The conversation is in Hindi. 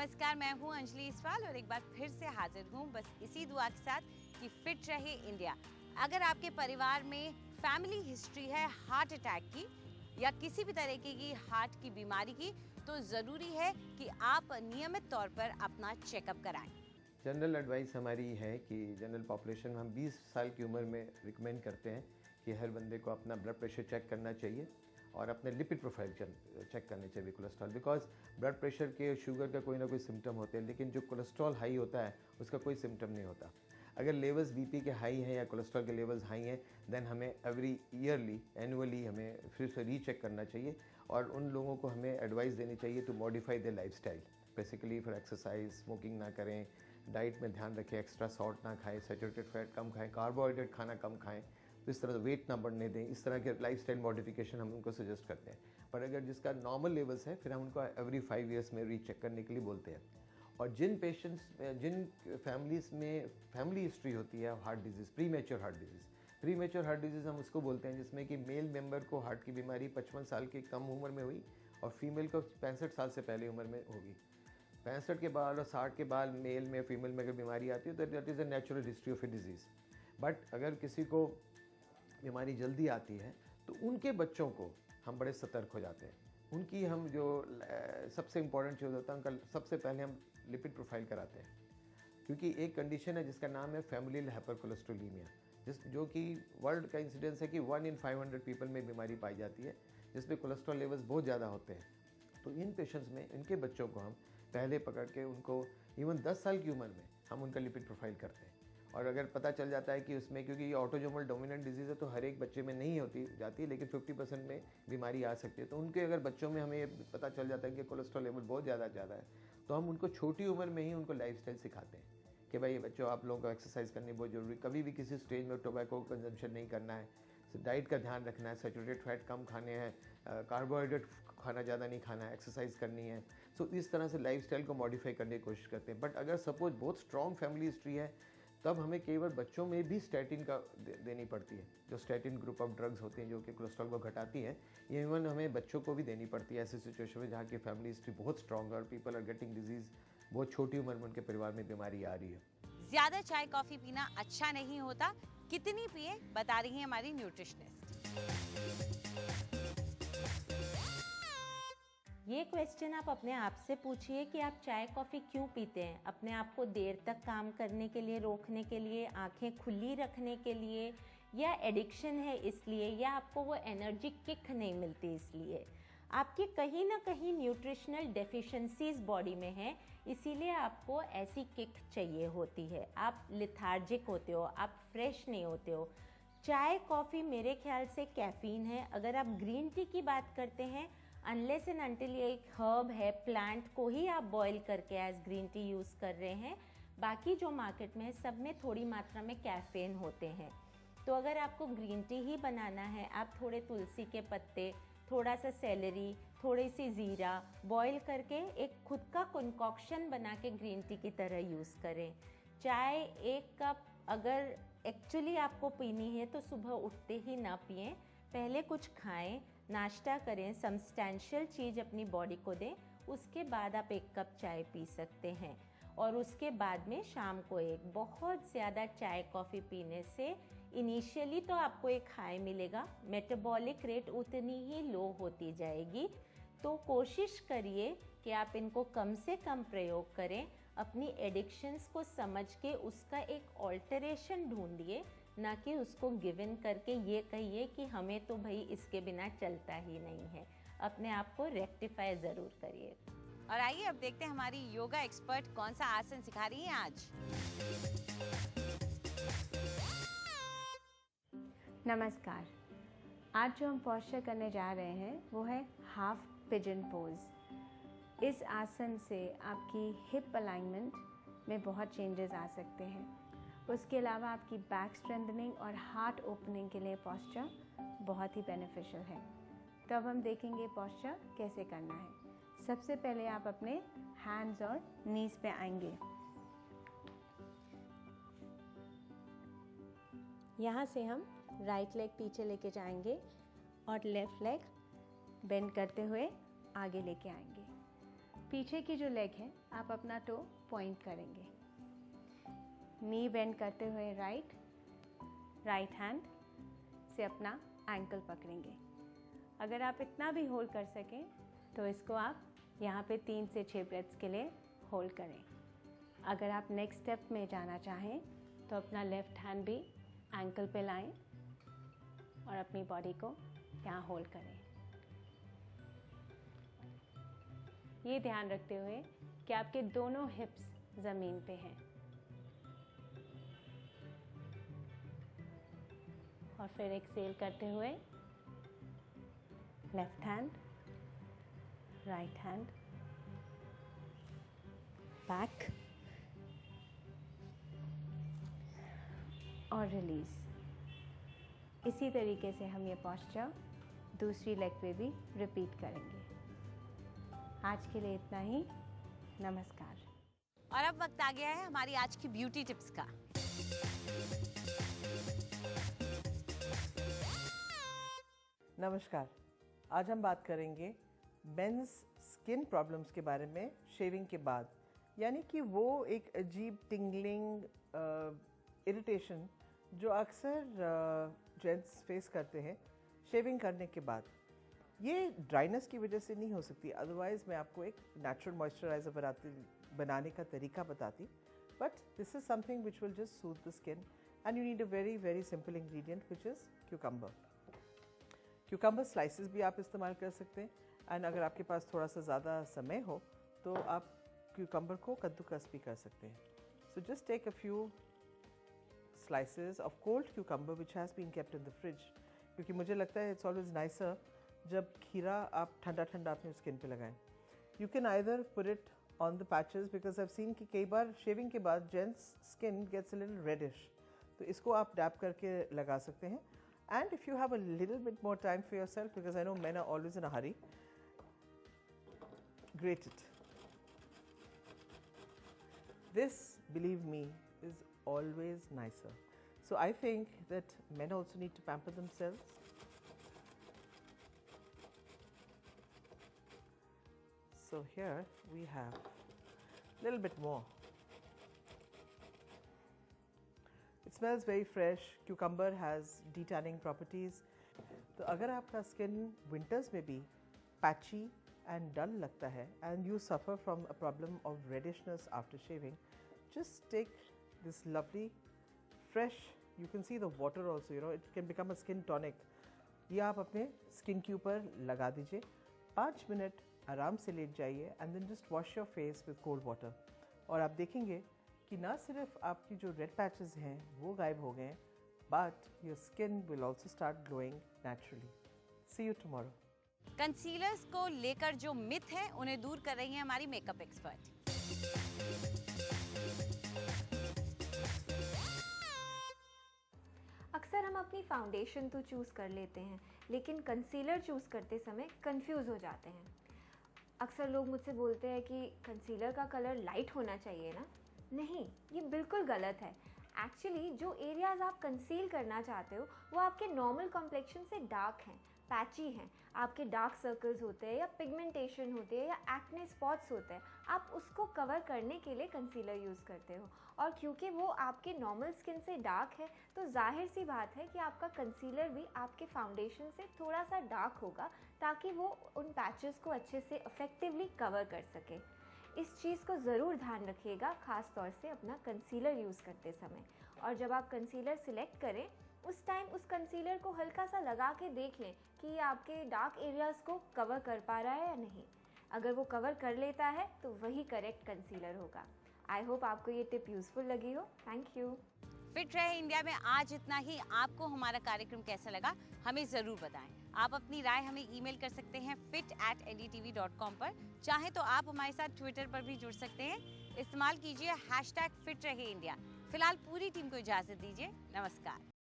नमस्कार, मैं हूं अंजलि इसवाल और एक बार फिर से हाजिर हूं बस इसी दुआ के साथ कि फिट रहे इंडिया। अगर आपके परिवार में फैमिली हिस्ट्री है हार्ट अटैक की या किसी भी तरीके की हार्ट की बीमारी की, तो ज़रूरी है कि आप नियमित तौर पर अपना चेकअप कराएं। जनरल एडवाइस हमारी है कि जनरल पॉपुलेशन में हम 20 साल की उम्र में रिकमेंड करते हैं कि हर बंदे को अपना ब्लड प्रेशर चेक करना चाहिए और अपने लिपिड प्रोफाइल चेक करने चाहिए, कोलेस्ट्रॉल। बिकॉज ब्लड प्रेशर के शुगर का कोई ना कोई सिम्टम होते हैं, लेकिन जो कोलेस्ट्रॉल हाई होता है उसका कोई सिम्टम नहीं होता। अगर लेवल्स बीपी के हाई हैं या कोलेस्ट्रॉल के लेवल्स हाई हैं, देन हमें एवरी ईयरली एनुअली हमें फिर से रीचेक करना चाहिए और उन लोगों को हमें एडवाइस देनी चाहिए to modify their lifestyle. Basically फिर एक्सरसाइज, स्मोकिंग ना करें, डाइट में ध्यान रखें, एक्स्ट्रा सॉल्ट ना खाएं, सैचुरेटेड फैट कम खाएं, कार्बोहाइड्रेट खाना कम खाएं, तो इस तरह वेट ना बढ़ने दें। इस तरह के लाइफस्टाइल मॉडिफिकेशन हम उनको सजेस्ट करते हैं। पर अगर जिसका नॉर्मल लेवल्स है, फिर हम उनको एवरी 5 ईयर्स में रीचेक करने के लिए बोलते हैं। और जिन पेशेंट्स जिन फैमिलीज़ में फैमिली हिस्ट्री होती है heart disease, premature heart disease हम उसको बोलते हैं, जिसमें कि मेल मेंबर को हार्ट की बीमारी 55 साल की कम उम्र में हुई और फीमेल को 65 साल से पहले उम्र में होगी। 65 के बाद और 60 के बाद मेल में फीमेल में अगर बीमारी आती है तो that is a natural history of A disease. But अगर किसी को बीमारी जल्दी आती है तो उनके बच्चों को हम बड़े सतर्क हो जाते हैं। उनकी हम जो सबसे इम्पॉर्टेंट चीज़ होता है, उनका सबसे पहले हम लिपिड प्रोफाइल कराते हैं, क्योंकि एक कंडीशन है जिसका नाम है फैमिलियल हाइपरकोलेस्ट्रोलीमिया, जो कि वर्ल्ड का इंसिडेंस है कि 1 in 500 पीपल में बीमारी पाई जाती है, जिसमें कोलेस्ट्रॉल लेवल्स बहुत ज़्यादा होते हैं। तो इन पेशेंट्स में इनके बच्चों को हम पहले पकड़ के उनको इवन 10 साल की उम्र में हम उनका लिपिड प्रोफाइल करते हैं। और अगर पता चल जाता है कि उसमें, क्योंकि ये ऑटोजोमल डोमिनेंट डिजीज़ है तो हर एक बच्चे में नहीं होती जाती है, लेकिन 50% में बीमारी आ सकती है, तो उनके अगर बच्चों में हमें पता चल जाता है कि कोलेस्ट्रॉल लेवल बहुत ज़्यादा है, तो हम उनको छोटी उम्र में ही उनको लाइफस्टाइल सिखाते हैं कि भाई बच्चों, आप लोगों को एक्सरसाइज करनी बहुत ज़रूरी, कभी भी किसी स्टेज में टोबैको कंजम्पशन नहीं करना है, डाइट का ध्यान रखना है, सैचुरेटेड फैट कम खाने हैं, कार्बोहाइड्रेट खाना ज़्यादा नहीं खाना है, एक्सरसाइज करनी है। सो इस तरह से लाइफस्टाइल को मॉडिफाई करने की कोशिश करते हैं। बट अगर सपोज बहुत स्ट्रॉन्ग फैमिली हिस्ट्री है, तब हमें केवल बच्चों में भी स्टैटिन का देनी पड़ती है। जो स्टैटिन ग्रुप ऑफ ड्रग्स होती हैं जो कि कोलेस्ट्रॉल को घटाती हैं, ये इवन हमें बच्चों को भी देनी पड़ती है ऐसी सिचुएशन में जहाँ की फैमिली हिस्ट्री बहुत स्ट्रॉन्ग है और पीपल आर गेटिंग डिजीज़, बहुत छोटी उम्र में उनके परिवार में बीमारी आ रही है। ज्यादा चाय कॉफी पीना अच्छा नहीं होता, कितनी पिए बता रही है हमारी न्यूट्रिशनिस्ट। ये क्वेश्चन आप अपने आप से पूछिए कि आप चाय कॉफ़ी क्यों पीते हैं। अपने आप को देर तक काम करने के लिए, रोकने के लिए, आंखें खुली रखने के लिए, या एडिक्शन है इसलिए, या आपको वो एनर्जी किक नहीं मिलती इसलिए। आपकी कहीं ना कहीं न्यूट्रिशनल डेफिशिएंसीज बॉडी में है, इसीलिए आपको ऐसी किक चाहिए होती है। आप लिथार्जिक होते हो, आप फ्रेश नहीं होते हो। चाय कॉफ़ी मेरे ख्याल से कैफीन है। अगर आप ग्रीन टी की बात करते हैं, अनलेस एंड अनटिल ये एक हर्ब है, प्लांट को ही आप बॉईल करके एज ग्रीन टी यूज़ कर रहे हैं, बाकी जो मार्केट में है सब में थोड़ी मात्रा में कैफीन होते हैं। तो अगर आपको ग्रीन टी ही बनाना है, आप थोड़े तुलसी के पत्ते, थोड़ा सा सेलरी, थोड़ी सी ज़ीरा बॉईल करके एक खुद का कंकॉक्शन बना के ग्रीन टी की तरह यूज़ करें। चाय 1 कप अगर एक्चुअली आपको पीनी है तो सुबह उठते ही ना पिएं, पहले कुछ खाएं, नाश्ता करें, सब्सटैंशियल चीज़ अपनी बॉडी को दें, उसके बाद आप 1 कप चाय पी सकते हैं। और उसके बाद में शाम को एक, बहुत ज़्यादा चाय कॉफ़ी पीने से इनिशियली तो आपको एक हाई मिलेगा, मेटाबॉलिक रेट उतनी ही लो होती जाएगी। तो कोशिश करिए कि आप इनको कम से कम प्रयोग करें। अपनी एडिक्शंस को समझ के उसका एक ऑल्टरेशन ढूंढिए, ना कि उसको गिवन करके ये कहिए कि हमें तो भाई इसके बिना चलता ही नहीं है। अपने आप को रेक्टिफाई ज़रूर करिए। और आइए अब देखते हैं हमारी योगा एक्सपर्ट कौन सा आसन सिखा रही है आज। नमस्कार। आज जो हम पोस्चर करने जा रहे हैं वो है हाफ पिजन पोज। इस आसन से आपकी हिप अलाइनमेंट में बहुत चेंजेस आ सकते हैं। उसके अलावा आपकी बैक स्ट्रेंथनिंग और हार्ट ओपनिंग के लिए पोस्चर बहुत ही बेनिफिशियल है। तो अब हम देखेंगे पोस्चर कैसे करना है। सबसे पहले आप अपने हैंड्स और नीज पे आएंगे। यहाँ से हम राइट लेग पीछे लेके जाएंगे और लेफ्ट लेग बेंड करते हुए आगे लेके आएंगे। पीछे की जो लेग है आप अपना टो पॉइंट करेंगे, नी बेंड करते हुए राइट हैंड से अपना एंकल पकड़ेंगे। अगर आप इतना भी होल्ड कर सकें तो इसको आप यहाँ पे 3 से 6 ब्रेथ्स के लिए होल्ड करें। अगर आप नेक्स्ट स्टेप में जाना चाहें तो अपना लेफ्ट हैंड भी एंकल पे लाएं और अपनी बॉडी को यहाँ होल्ड करें। ये ध्यान रखते हुए कि आपके दोनों हिप्स ज़मीन पे हैं। और फिर एक्सेल करते हुए left hand, right hand, back और रिलीज। इसी तरीके से हम ये पोस्चर दूसरी लेग पे भी रिपीट करेंगे। आज के लिए इतना ही। नमस्कार। और अब वक्त आ गया है हमारी आज की ब्यूटी टिप्स का। नमस्कार। आज हम बात करेंगे मेंस स्किन प्रॉब्लम्स के बारे में शेविंग के बाद, यानी कि वो एक अजीब टिंगलिंग इरिटेशन जो अक्सर जेंट्स फेस करते हैं शेविंग करने के बाद। ये ड्राइनेस की वजह से नहीं हो सकती, अदरवाइज़ मैं आपको एक नेचुरल मॉइस्चराइज़र बनाने का तरीका बताती, but this is something which will just soothe the skin and you need a very very simple ingredient which is cucumber. Cucumber slices भी आप इस्तेमाल कर सकते हैं, एंड अगर आपके पास थोड़ा सा ज़्यादा समय हो तो आप क्यूकम्बर को कद्दूकस भी कर सकते हैं। So just take a few slices of cold cucumber which has been kept in the fridge, क्योंकि मुझे लगता है इट्स ऑलवेज नाइसर जब खीरा आप ठंडा ठंडा अपने स्किन पे लगाएं। You can either put it on the patches, because I have seen कि कई बार शेविंग के बाद gents skin gets a little reddish, तो इसको आप डैप करके लगा सकते हैं। And if you have a little bit more time for your self, because I know men are always in a hurry, grate it. This, believe me, is always nicer. So I think that men also need to pamper themselves. So here we have a little bit more. It smells very fresh. Cucumber has detanning properties. तो अगर आपका skin winters में भी patchy and dull लगता है and you suffer from a problem of reddishness after shaving, just take this lovely fresh, you can see the water also, you know, it can become a skin tonic. ये आप अपने स्किन के ऊपर लगा दीजिए, 5 मिनट आराम से लेट जाइए and then just wash your face with cold water. और आप देखेंगे कि ना सिर्फ आपकी जो रेड पैचेस हैं वो गायब हो गए हैं, but your skin will also start glowing naturally. See you tomorrow. Concealers को लेकर जो मिथ है उन्हें दूर कर रही हैं हमारी मेकअप एक्सपर्ट। अक्सर हम अपनी फाउंडेशन तो चूज़ कर लेते हैं, लेकिन कंसीलर चूज़ करते समय कंफ्यूज हो जाते हैं। अक्सर लोग मुझसे बोलते हैं कि कंसीलर का कलर लाइट होना चाहिए ना। नहीं, ये बिल्कुल गलत है। एक्चुअली जो एरियाज आप कंसील करना चाहते हो वो आपके नॉर्मल कॉम्प्लेक्शन से डार्क हैं, पैची हैं, आपके डार्क सर्कल्स होते हैं या पिगमेंटेशन होती है या एक्ने स्पॉट्स होते हैं, आप उसको कवर करने के लिए कंसीलर यूज़ करते हो। और क्योंकि वो आपके नॉर्मल स्किन से डार्क है तो जाहिर सी बात है कि आपका कंसीलर भी आपके फाउंडेशन से थोड़ा सा डार्क होगा, ताकि वो उन पैचेस को अच्छे से इफ़ेक्टिवली कवर कर सके। इस चीज़ को ज़रूर ध्यान रखिएगा, ख़ास तौर से अपना कंसीलर यूज़ करते समय। और जब आप कंसीलर सिलेक्ट करें उस टाइम उस कंसीलर को हल्का सा लगा के देख लें कि ये आपके डार्क एरियाज़ को कवर कर पा रहा है या नहीं। अगर वो कवर कर लेता है तो वही करेक्ट कंसीलर होगा। आई होप आपको ये टिप यूज़फुल लगी हो। Thank you. फिट रहे इंडिया में आज इतना ही। आपको हमारा कार्यक्रम कैसा लगा हमें ज़रूर बताएं। आप अपनी राय हमें ईमेल कर सकते हैं fit@ndtv.com पर। चाहे तो आप हमारे साथ ट्विटर पर भी जुड़ सकते हैं। इस्तेमाल कीजिए #फिट रहे इंडिया। फिलहाल पूरी टीम को इजाज़त दीजिए। नमस्कार।